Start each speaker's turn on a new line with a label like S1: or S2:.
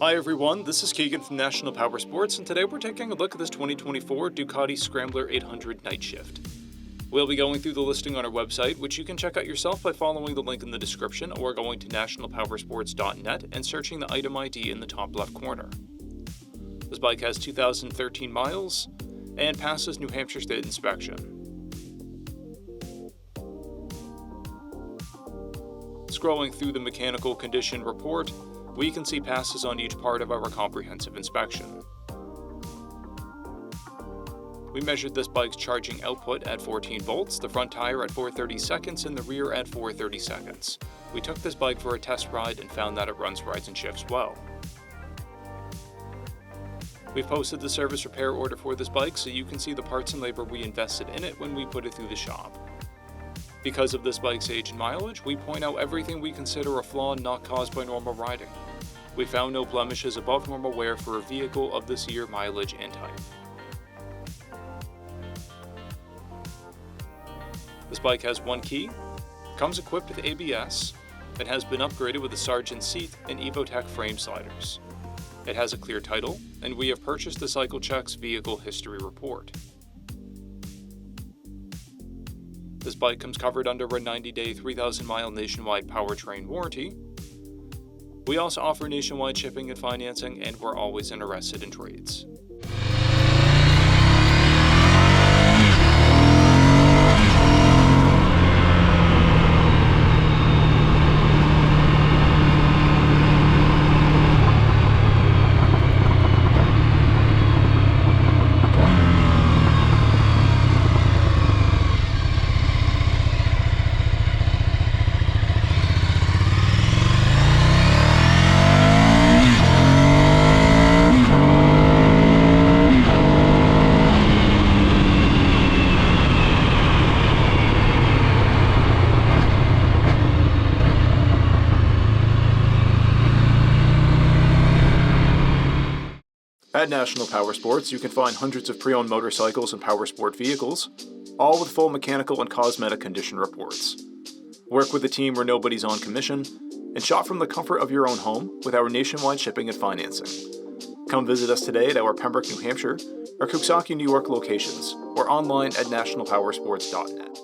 S1: Hi everyone, this is Keegan from National Powersports, and today we're taking a look at this 2024 Ducati Scrambler 800 Night Shift. We'll be going through the listing on our website, which you can check out yourself by following the link in the description or going to nationalpowersports.net and searching the item ID in the top left corner. This bike has 2,013 miles and passes New Hampshire State inspection. Scrolling through the mechanical condition report, we can see passes on each part of our comprehensive inspection. We measured this bike's charging output at 14 volts, the front tire at 430 seconds, and the rear at 430 seconds. We took this bike for a test ride and found that it runs rides and shifts well. We've posted the service repair order for this bike so you can see the parts and labor we invested in it when we put it through the shop. Because of this bike's age and mileage, we point out everything we consider a flaw not caused by normal riding. We found no blemishes above normal wear for a vehicle of this year, mileage, and type. This bike has one key, comes equipped with ABS, and has been upgraded with a Sargent seat and Evotech frame sliders. It has a clear title, and we have purchased the CycleCheck's vehicle history report. This bike comes covered under a 90-day, 3,000-mile nationwide powertrain warranty. We also offer nationwide shipping and financing, and we're always interested in trades. At National Powersports, you can find hundreds of pre-owned motorcycles and powersport vehicles, all with full mechanical and cosmetic condition reports. Work with a team where nobody's on commission, and shop from the comfort of your own home with our nationwide shipping and financing. Come visit us today at our Pembroke, New Hampshire, or Coxsackie, New York locations, or online at nationalpowersports.net.